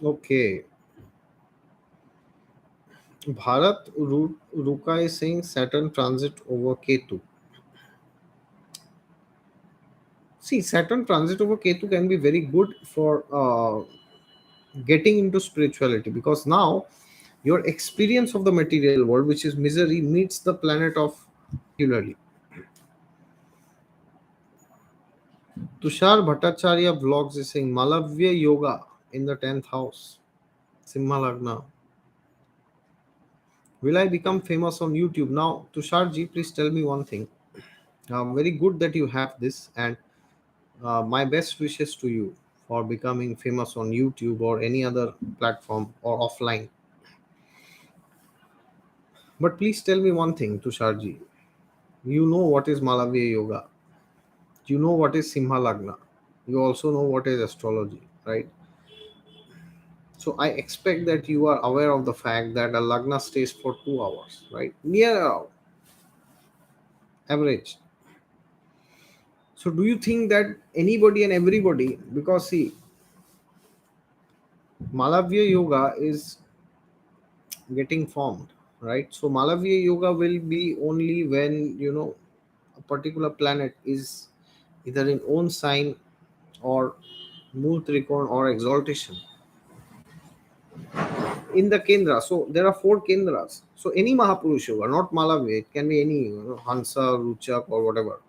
Okay. Bharat Ruka is saying Saturn transit over Ketu. See, Saturn transit over Ketu can be very good for getting into spirituality, because now your experience of the material world, which is misery, meets the planet of regularly. Tushar Bhattacharya vlogs is saying Malavya Yoga in the 10th house. Simha Lagna. Will I become famous on YouTube? Now, Tushar ji, please tell me one thing. Very good that you have this, and my best wishes to you for becoming famous on YouTube or any other platform or offline. But please tell me one thing, Tushar ji. You know what is Malavya Yoga. You know what is Simha Lagna. You also know what is astrology, right? So I expect that you are aware of the fact that a Lagna stays for 2 hours, right? Near average. So do you think that anybody and everybody, because see, Malavya Yoga is getting formed, right? So Malavya Yoga will be only when a particular planet is either in own sign or Mool Trikon or exaltation in the Kendra. So there are four Kendras. So any Mahapurush Yoga, not Malavya, it can be any Hansa, Ruchak, or whatever.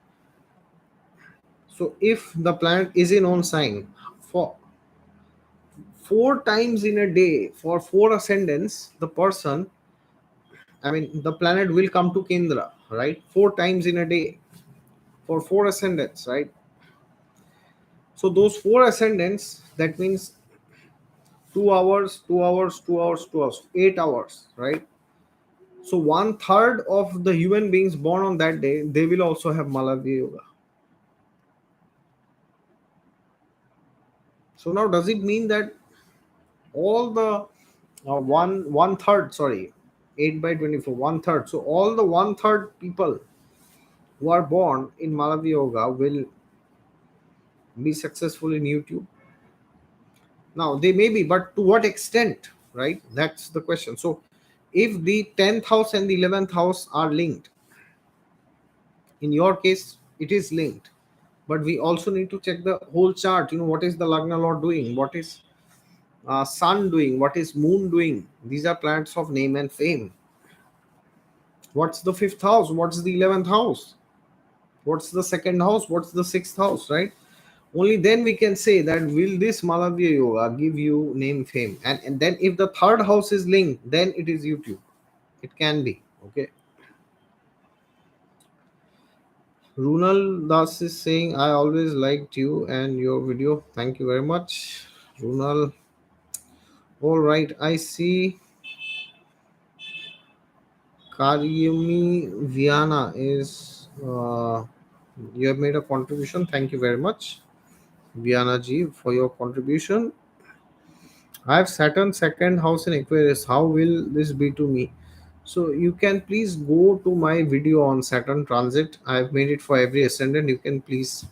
So if the planet is in own sign for 4 times in a day for 4 ascendants, the person, I mean, the planet will come to Kendra, right? 4 times in a day for 4 ascendants, right? So those 4 ascendants, that means 2 hours, 2 hours, 2 hours, 2 hours, 8 hours, right? So one third of the human beings born on that day, they will also have Malavya Yoga. So now, does it mean that all the one third, sorry, 8 by 24, one third. So all the one third people who are born in Malavya Yoga will be successful in YouTube. Now they may be, but to what extent, right? That's the question. So if the 10th house and the 11th house are linked, in your case, it is linked. But we also need to check the whole chart. What is the Lagna Lord doing? What is sun doing, what is moon doing. These are planets of name and fame. What's the fifth house, what's the 11th house, what's the second house, what's the sixth house, right? Only then we can say that will this Malavya Yoga give you name fame. And then if the third house is linked, then it is YouTube. It can be. Okay. Runal Das is saying, I always liked you and your video. Thank you very much. Runal. All right. I see Karyumi Viana is, you have made a contribution. Thank you very much, Viana ji, for your contribution. I have Saturn second house in Aquarius. How will this be to me? So you can please go to my video on Saturn transit. I have made it for every ascendant. You can please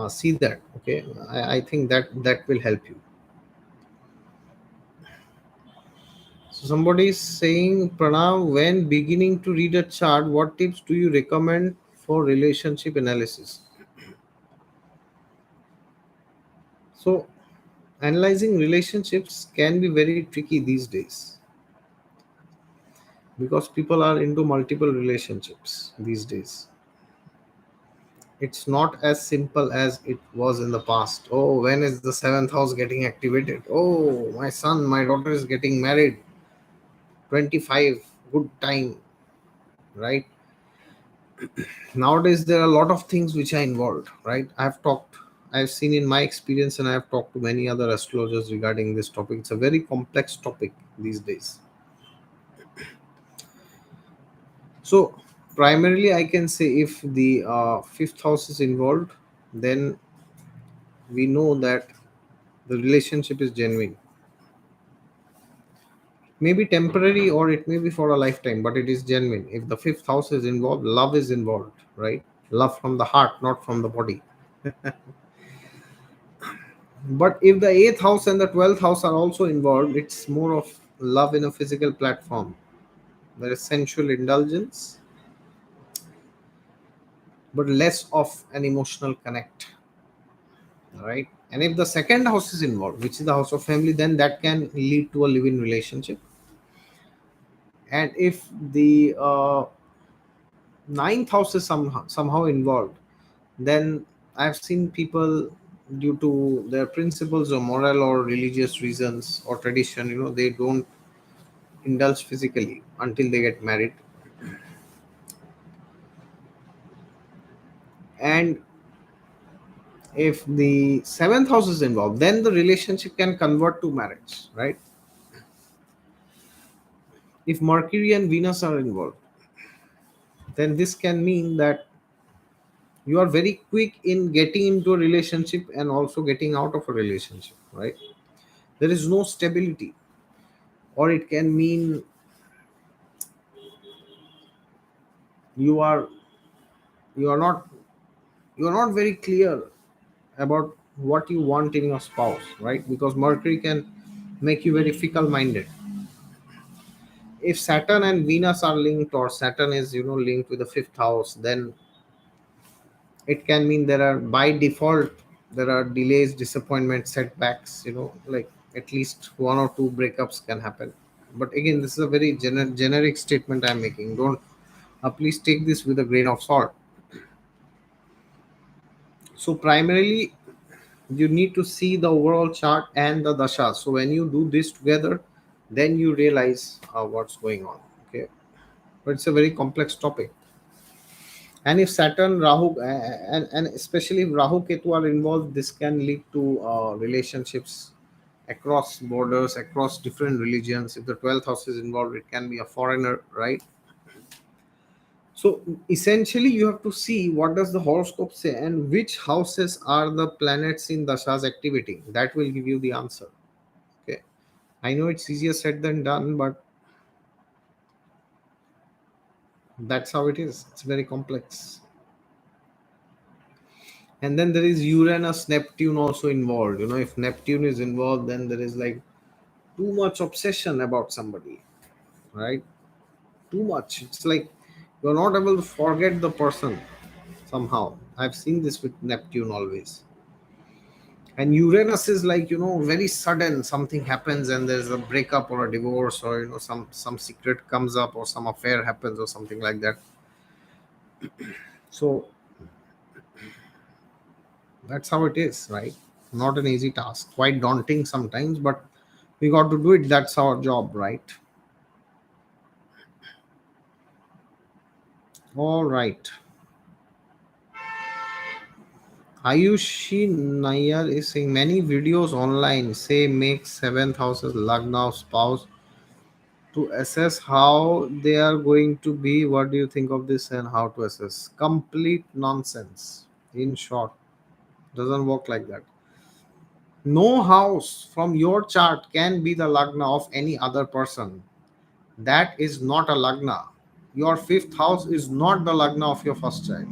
see that. Okay, I think that will help you. So somebody is saying, Pranav, when beginning to read a chart, what tips do you recommend for relationship analysis? So analyzing relationships can be very tricky these days because people are into multiple relationships these days. It's not as simple as it was in the past. Oh, when is the seventh house getting activated? Oh, my son, my daughter is getting married. 25, good time, right? Nowadays, there are a lot of things which are involved, right? I've seen in my experience, and I've talked to many other astrologers regarding this topic. It's a very complex topic these days. So, primarily, I can say if the fifth house is involved, then we know that the relationship is genuine. Maybe temporary or it may be for a lifetime, but it is genuine. If the fifth house is involved, love is involved, right? Love from the heart, not from the body. But if the eighth house and the 12th house are also involved, it's more of love in a physical platform. There is sensual indulgence, but less of an emotional connect, right? And if the second house is involved, which is the house of family, then that can lead to a live-in relationship. And if the ninth house is somehow involved, then I've seen people, due to their principles or moral or religious reasons or tradition, they don't indulge physically until they get married. And if the seventh house is involved, then the relationship can convert to marriage, right? If Mercury and Venus are involved, then this can mean that you are very quick in getting into a relationship and also getting out of a relationship, right? There is no stability. Or it can mean you are you are not you are not very clear about what you want in your spouse, right? Because Mercury can make you very fickle minded. If Saturn and Venus are linked, or Saturn is linked with the fifth house, then it can mean there are, by default, there are delays, disappointments, setbacks, like at least one or two breakups can happen. But again, this is a very generic statement I'm making. Don't please take this with a grain of salt. So primarily, you need to see the overall chart and the dasha. So when you do this together, then you realize what's going on. Okay, but it's a very complex topic. And if Saturn, Rahu, and especially if Rahu, Ketu are involved, this can lead to relationships across borders, across different religions. If the 12th house is involved, it can be a foreigner, right? So essentially, you have to see what does the horoscope say and which houses are the planets in Dasha's activity. That will give you the answer. Okay, I know it's easier said than done, but that's how it is. It's very complex. And then there is Uranus, Neptune also involved. If Neptune is involved, then there is like too much obsession about somebody, right? Too much. It's like you're not able to forget the person somehow. I've seen this with Neptune always. And Uranus is like, very sudden, something happens and there's a breakup or a divorce, or some secret comes up or some affair happens or something like that. So that's how it is, right? Not an easy task, quite daunting sometimes, but we got to do it. That's our job, right? All right. Ayushi Nair is saying many videos online say make seventh houses Lagna of spouse to assess how they are going to be. What do you think of this and how to assess? Complete nonsense. In short, doesn't work like that. No house from your chart can be the Lagna of any other person. That is not a Lagna. Your fifth house is not the Lagna of your first child.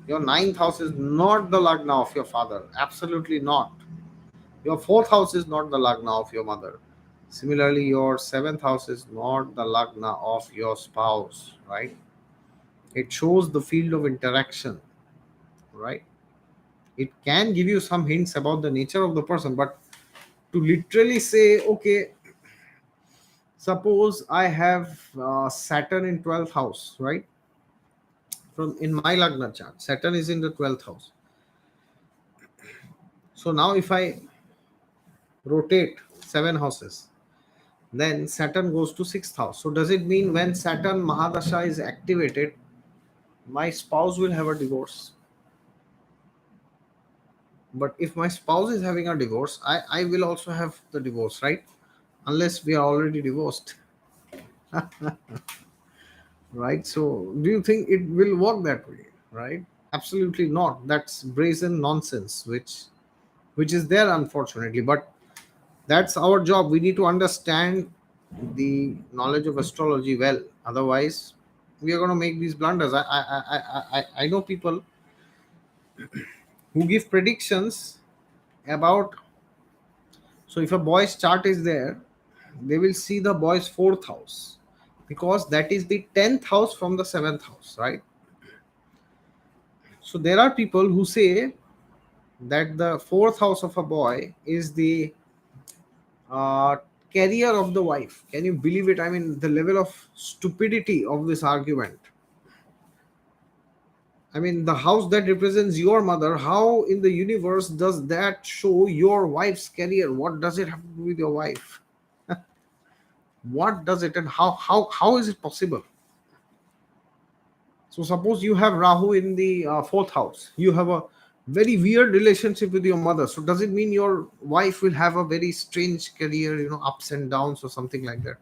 Your ninth house is not the Lagna of your father. Absolutely not. Your fourth house is not the Lagna of your mother. Similarly, your seventh house is not the Lagna of your spouse, right? It shows the field of interaction, right? It can give you some hints about the nature of the person, but to literally say, okay, suppose I have Saturn in 12th house, right? From in my Lagna chart, Saturn is in the 12th house. So now if I rotate 7 houses, then Saturn goes to 6th house. So does it mean when Saturn Mahadasha is activated, my spouse will have a divorce? But if my spouse is having a divorce, I will also have the divorce, right? Unless we are already divorced, right? So do you think it will work that way, right? Absolutely not. That's brazen nonsense, which is there, unfortunately. But that's our job. We need to understand the knowledge of astrology well. Otherwise, we are going to make these blunders. I know people who give predictions about. So if a boy's chart is there, they will see the boy's fourth house because that is the 10th house from the seventh house, right? So there are people who say that the fourth house of a boy is the uh, career of the wife. Can you believe it? I mean, the level of stupidity of this argument. I mean, the house that represents your mother, how in the universe does that show your wife's career? What does it have to do with your wife? What does it, and how is it possible? So suppose you have Rahu in the fourth house. You have a very weird relationship with your mother. So does it mean your wife will have a very strange career, ups and downs or something like that?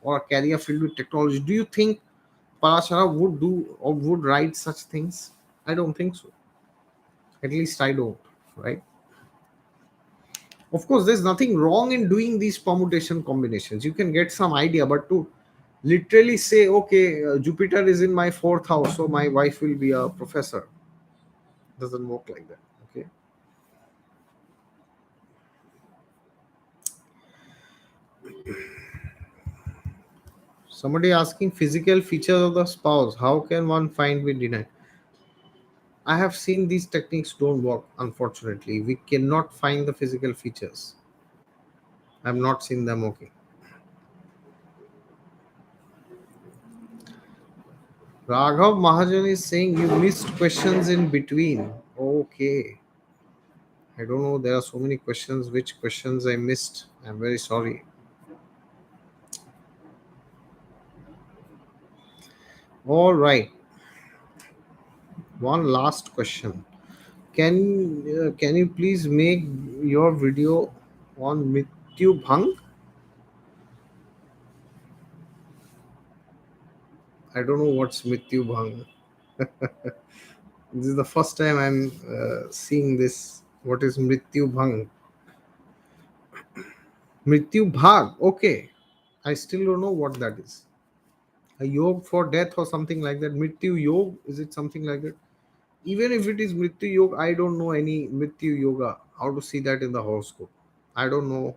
Or a career filled with technology? Do you think Parashara would do or would write such things? I don't think so. At least I don't, right? Of course, there's nothing wrong in doing these permutation combinations. You can get some idea, but to literally say, okay, Jupiter is in my fourth house, so my wife will be a professor, doesn't work like that. Okay. Somebody asking physical features of the spouse. How can one find with deny? I have seen these techniques don't work, unfortunately. We cannot find the physical features. I've not seen them. Okay. Raghav Mahajan is saying you missed questions in between. Okay. I don't know. There are so many questions. Which questions I missed? I'm very sorry. All right. One last question. Can you please make your video on Mrityu Bhang? I don't know what's Mrityu Bhang. This is the first time I'm seeing this. What is Mrityu Bhang? Mrityu Bhag. Okay. I still don't know what that is. A yog for death or something like that. Mrityu Yog. Is it something like that? Even if it is Mrityu Yoga, I don't know any Mrityu Yoga. How to see that in the horoscope? I don't know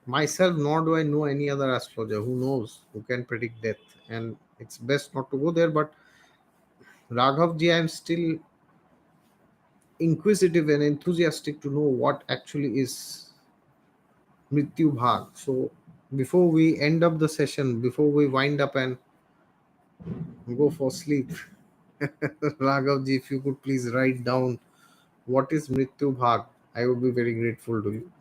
myself, nor do I know any other astrologer who knows, who can predict death. And it's best not to go there. But Raghav ji, I'm still inquisitive and enthusiastic to know what actually is Mrityu Bhag. So before we end up the session, before we wind up and go for sleep, Raghavji, if you could please write down what is Mrityu Bhag, I would be very grateful to you.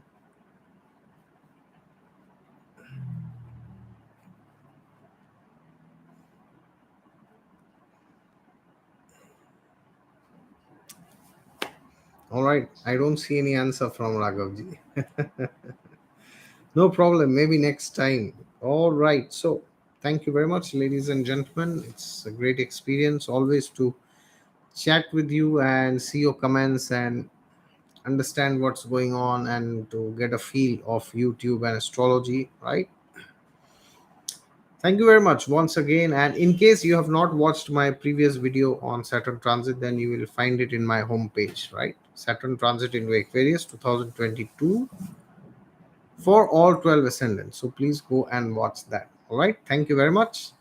All right, I don't see any answer from Raghavji. No problem, maybe next time. All right, so thank you very much, ladies and gentlemen. It's a great experience always to chat with you and see your comments and understand what's going on and to get a feel of YouTube and astrology, right? Thank you very much once again. And in case you have not watched my previous video on Saturn transit, then you will find it in my homepage, right? Saturn transit in Aquarius 2022 for all 12 ascendants. So please go and watch that. All right. Thank you very much.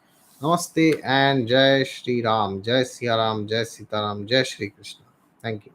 Namaste and Jai Shri Ram, Jai Siya Ram, Jai Sita Ram, Jai Shri Krishna. Thank you.